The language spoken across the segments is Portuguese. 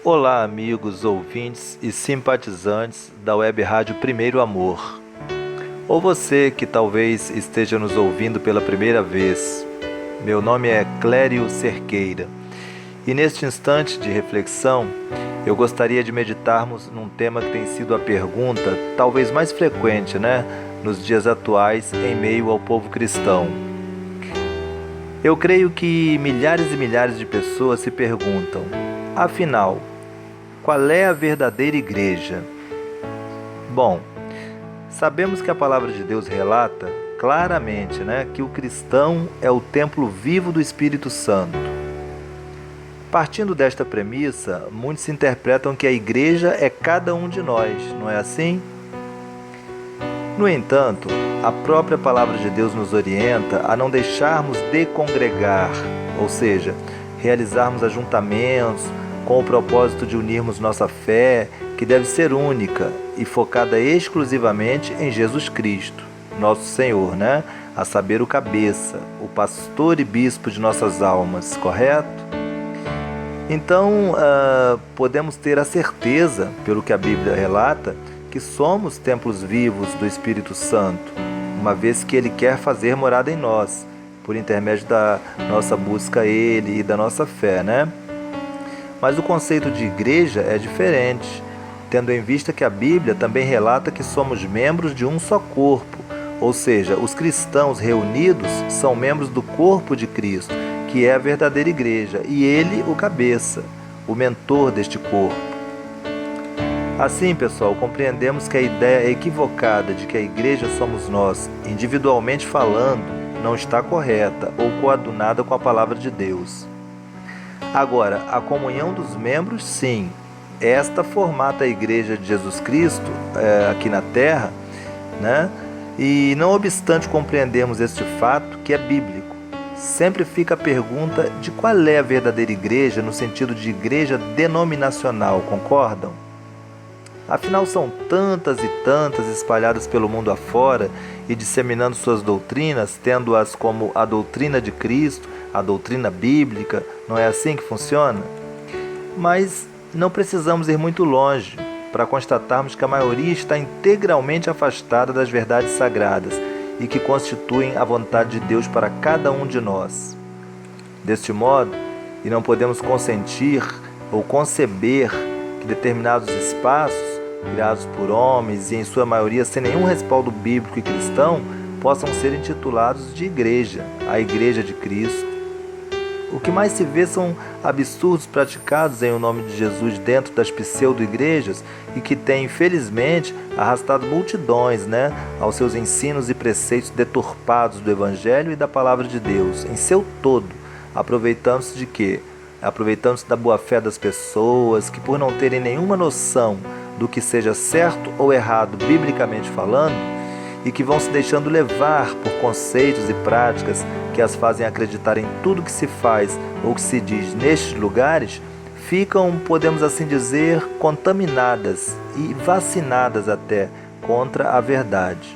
Olá, amigos, ouvintes e simpatizantes da Web Rádio Primeiro Amor. Ou você que talvez esteja nos ouvindo pela primeira vez. Meu nome é Clério Cerqueira e neste instante de reflexão eu gostaria de meditarmos num tema que tem sido a pergunta talvez mais frequente, nos dias atuais em meio ao povo cristão. Eu creio que milhares e milhares de pessoas se perguntam: afinal, qual é a verdadeira igreja? Bom, sabemos que a palavra de Deus relata claramente, que o cristão é o templo vivo do Espírito Santo. Partindo desta premissa, muitos interpretam que a igreja é cada um de nós, não é assim? No entanto, a própria palavra de Deus nos orienta a não deixarmos de congregar, ou seja, realizarmos ajuntamentos, com o propósito de unirmos nossa fé, que deve ser única e focada exclusivamente em Jesus Cristo, nosso Senhor, a saber, o cabeça, o pastor e bispo de nossas almas, correto? Então, podemos ter a certeza, pelo que a Bíblia relata, que somos templos vivos do Espírito Santo, uma vez que Ele quer fazer morada em nós, por intermédio da nossa busca a Ele e da nossa fé, Mas o conceito de igreja é diferente, tendo em vista que a Bíblia também relata que somos membros de um só corpo, ou seja, os cristãos reunidos são membros do corpo de Cristo, que é a verdadeira igreja, e Ele o cabeça, o mentor deste corpo. Assim, pessoal, compreendemos que a ideia equivocada de que a igreja somos nós, individualmente falando, não está correta ou coadunada com a palavra de Deus. Agora, a comunhão dos membros, sim. Esta formata a Igreja de Jesus Cristo aqui na Terra, E não obstante compreendermos este fato, que é bíblico, sempre fica a pergunta de qual é a verdadeira igreja no sentido de igreja denominacional, concordam? Afinal, são tantas e tantas espalhadas pelo mundo afora e disseminando suas doutrinas, tendo-as como a doutrina de Cristo, a doutrina bíblica, não é assim que funciona? Mas não precisamos ir muito longe para constatarmos que a maioria está integralmente afastada das verdades sagradas e que constituem a vontade de Deus para cada um de nós. Deste modo, e não podemos consentir ou conceber que determinados espaços, criados por homens e em sua maioria sem nenhum respaldo bíblico e cristão, possam ser intitulados de igreja, a Igreja de Cristo. O que mais se vê são absurdos praticados em o nome de Jesus dentro das pseudo-igrejas e que têm, infelizmente, arrastado multidões, aos seus ensinos e preceitos deturpados do Evangelho e da Palavra de Deus, em seu todo, aproveitando-se de quê? Aproveitando-se da boa-fé das pessoas que, por não terem nenhuma noção do que seja certo ou errado biblicamente falando, e que vão se deixando levar por conceitos e práticas que as fazem acreditar em tudo que se faz ou que se diz nestes lugares, ficam, podemos assim dizer, contaminadas e vacinadas até contra a verdade.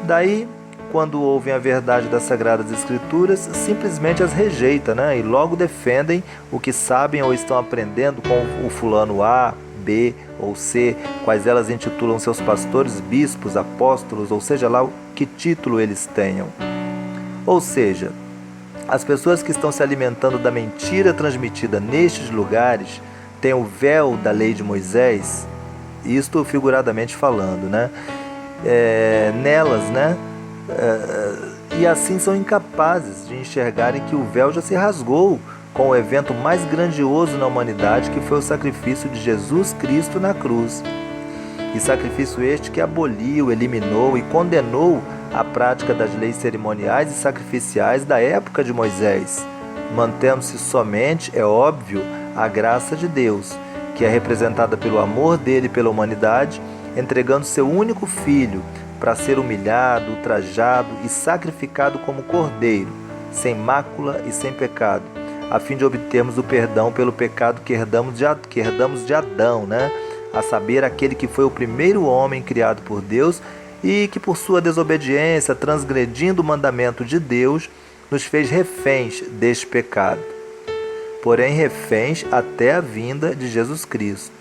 Daí, quando ouvem a verdade das Sagradas Escrituras, simplesmente as rejeitam, e logo defendem o que sabem ou estão aprendendo com o fulano A, B ou C, quais elas intitulam seus pastores, bispos, apóstolos, ou seja lá que título eles tenham. Ou seja, as pessoas que estão se alimentando da mentira transmitida nestes lugares têm o véu da lei de Moisés, isto figuradamente falando, nelas, e assim são incapazes de enxergarem que o véu já se rasgou com o evento mais grandioso na humanidade, que foi o sacrifício de Jesus Cristo na cruz. E sacrifício este que aboliu, eliminou e condenou a prática das leis cerimoniais e sacrificiais da época de Moisés, mantendo-se somente, é óbvio, a graça de Deus, que é representada pelo amor dele pela humanidade, entregando seu único filho para ser humilhado, ultrajado e sacrificado como cordeiro, sem mácula e sem pecado, a fim de obtermos o perdão pelo pecado que herdamos de Adão, a saber, aquele que foi o primeiro homem criado por Deus e que por sua desobediência, transgredindo o mandamento de Deus, nos fez reféns deste pecado. porém reféns até a vinda de Jesus Cristo,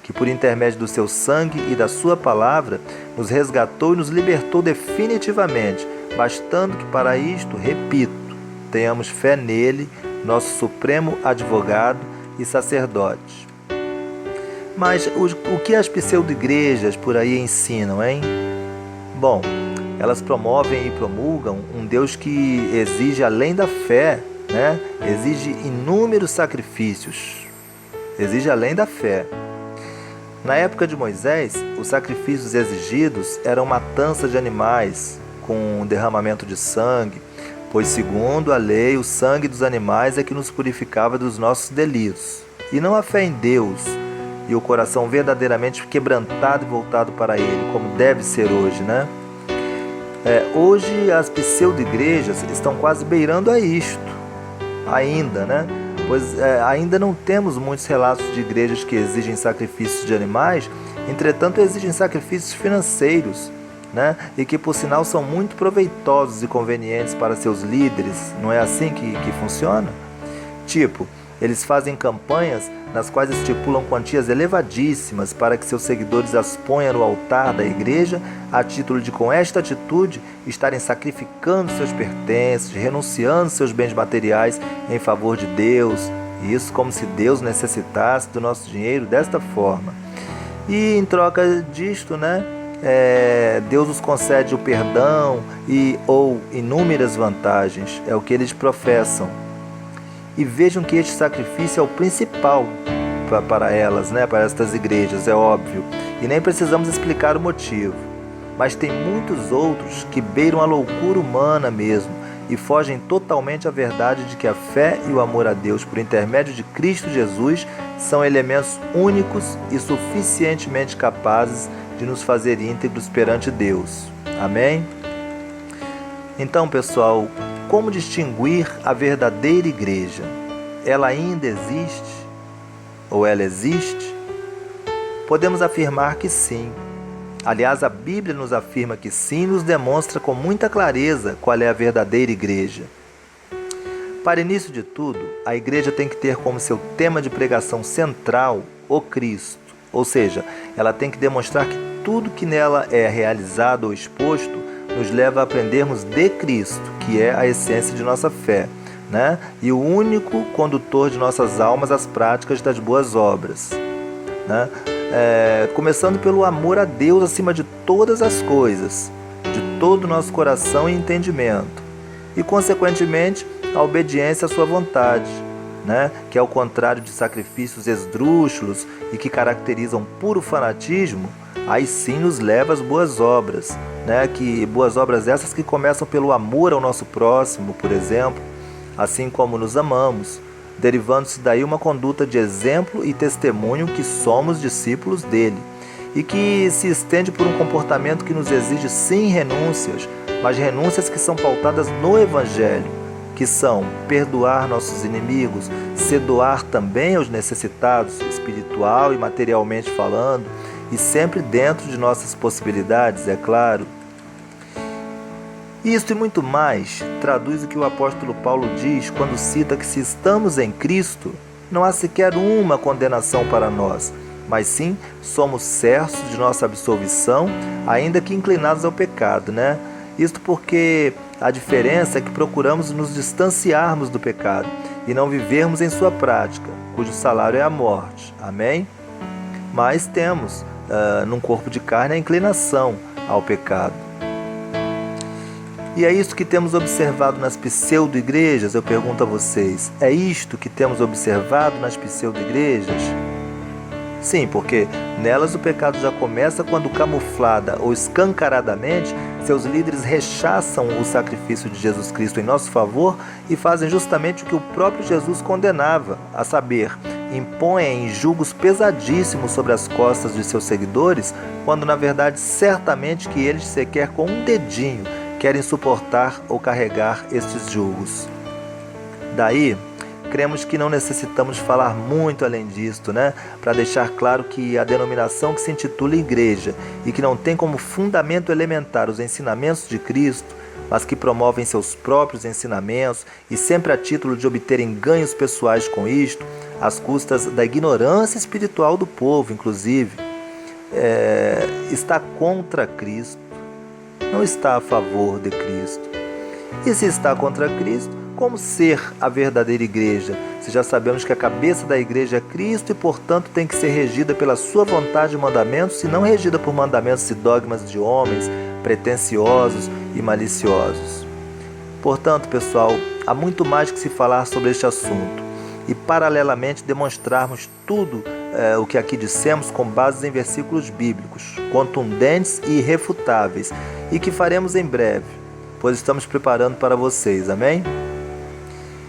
que por intermédio do seu sangue e da sua palavra nos resgatou e nos libertou definitivamente, bastando que para isto, repito, tenhamos fé nele, nosso supremo advogado e sacerdote. Mas o que as pseudo-igrejas por aí ensinam, hein? Bom, elas promovem e promulgam um Deus que exige além da fé, né? Exige inúmeros sacrifícios. Exige além da fé. Na época de Moisés, os sacrifícios exigidos eram matança de animais com derramamento de sangue, pois segundo a lei, o sangue dos animais é que nos purificava dos nossos delitos, e não a fé em Deus e o coração verdadeiramente quebrantado e voltado para Ele, como deve ser hoje, né? Hoje as pseudo-igrejas estão quase beirando a isto, ainda, né? Pois ainda não temos muitos relatos de igrejas que exigem sacrifícios de animais, entretanto exigem sacrifícios financeiros, né? E que por sinal são muito proveitosos e convenientes para seus líderes. Não é assim que funciona? Tipo, eles fazem campanhas nas quais estipulam quantias elevadíssimas para que seus seguidores as ponham no altar da igreja a título de, com esta atitude, estarem sacrificando seus pertences, renunciando seus bens materiais em favor de Deus. E isso como se Deus necessitasse do nosso dinheiro desta forma. E em troca disto, né, Deus nos concede o perdão ou inúmeras vantagens. É o que eles professam. E vejam que este sacrifício é o principal para elas, né? Para estas igrejas, é óbvio. E nem precisamos explicar o motivo. Mas tem muitos outros que beiram a loucura humana mesmo e fogem totalmente à verdade de que a fé e o amor a Deus por intermédio de Cristo Jesus são elementos únicos e suficientemente capazes de nos fazer íntegros perante Deus. Amém? Então, pessoal, como distinguir a verdadeira igreja? Ela ainda existe? Ou ela existe? Podemos afirmar que sim. Aliás, a Bíblia nos afirma que sim e nos demonstra com muita clareza qual é a verdadeira igreja. Para início de tudo, a igreja tem que ter como seu tema de pregação central o Cristo. Ou seja, ela tem que demonstrar que tudo que nela é realizado ou exposto nos leva a aprendermos de Cristo, que é a essência de nossa fé, né? E o único condutor de nossas almas às práticas das boas obras, né? Começando pelo amor a Deus acima de todas as coisas, de todo o nosso coração e entendimento, e consequentemente a obediência à sua vontade, né? Que é o contrário de sacrifícios esdrúxulos e que caracterizam puro fanatismo. Aí sim nos leva às boas obras, né? Que boas obras essas que começam pelo amor ao nosso próximo, por exemplo, assim como nos amamos, derivando-se daí uma conduta de exemplo e testemunho que somos discípulos dele, e que se estende por um comportamento que nos exige sim renúncias, mas renúncias que são pautadas no Evangelho, que são perdoar nossos inimigos, se doar também aos necessitados, espiritual e materialmente falando, e sempre dentro de nossas possibilidades, é claro. Isto e muito mais traduz o que o apóstolo Paulo diz quando cita que se estamos em Cristo, não há sequer uma condenação para nós, mas sim somos certos de nossa absolvição, ainda que inclinados ao pecado, né? Isto porque a diferença é que procuramos nos distanciarmos do pecado e não vivermos em sua prática, cujo salário é a morte. Amém? Mas temos num corpo de carne a inclinação ao pecado. E é isto que temos observado nas pseudo-igrejas, eu pergunto a vocês. É isto que temos observado nas pseudo-igrejas? Sim, porque nelas o pecado já começa quando camuflada ou escancaradamente seus líderes rechaçam o sacrifício de Jesus Cristo em nosso favor e fazem justamente o que o próprio Jesus condenava, a saber, impõem julgos pesadíssimos sobre as costas de seus seguidores, quando na verdade certamente que eles sequer com um dedinho querem suportar ou carregar estes julgos. Daí, cremos que não necessitamos falar muito além disto, né? Para deixar claro que a denominação que se intitula Igreja e que não tem como fundamento elementar os ensinamentos de Cristo, mas que promovem seus próprios ensinamentos e sempre a título de obterem ganhos pessoais com isto, às custas da ignorância espiritual do povo, inclusive, está contra Cristo, não está a favor de Cristo. E se está contra Cristo, como ser a verdadeira igreja? Se já sabemos que a cabeça da igreja é Cristo e, portanto, tem que ser regida pela sua vontade e mandamentos, e não regida por mandamentos e dogmas de homens pretensiosos e maliciosos. Portanto, pessoal, há muito mais que se falar sobre este assunto e, paralelamente, demonstrarmos tudo o que aqui dissemos com base em versículos bíblicos, contundentes e irrefutáveis, e que faremos em breve, pois estamos preparando para vocês, amém?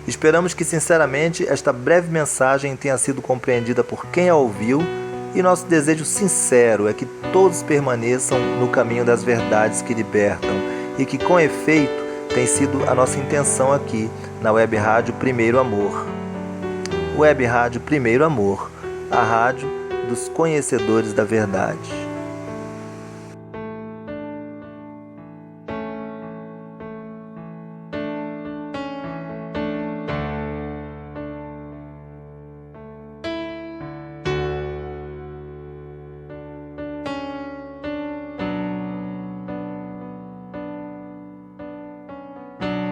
Esperamos que, sinceramente, esta breve mensagem tenha sido compreendida por quem a ouviu, e nosso desejo sincero é que todos permaneçam no caminho das verdades que libertam, e que, com efeito, tem sido a nossa intenção aqui na Web Rádio Primeiro Amor. Web Rádio Primeiro Amor, a rádio dos conhecedores da verdade.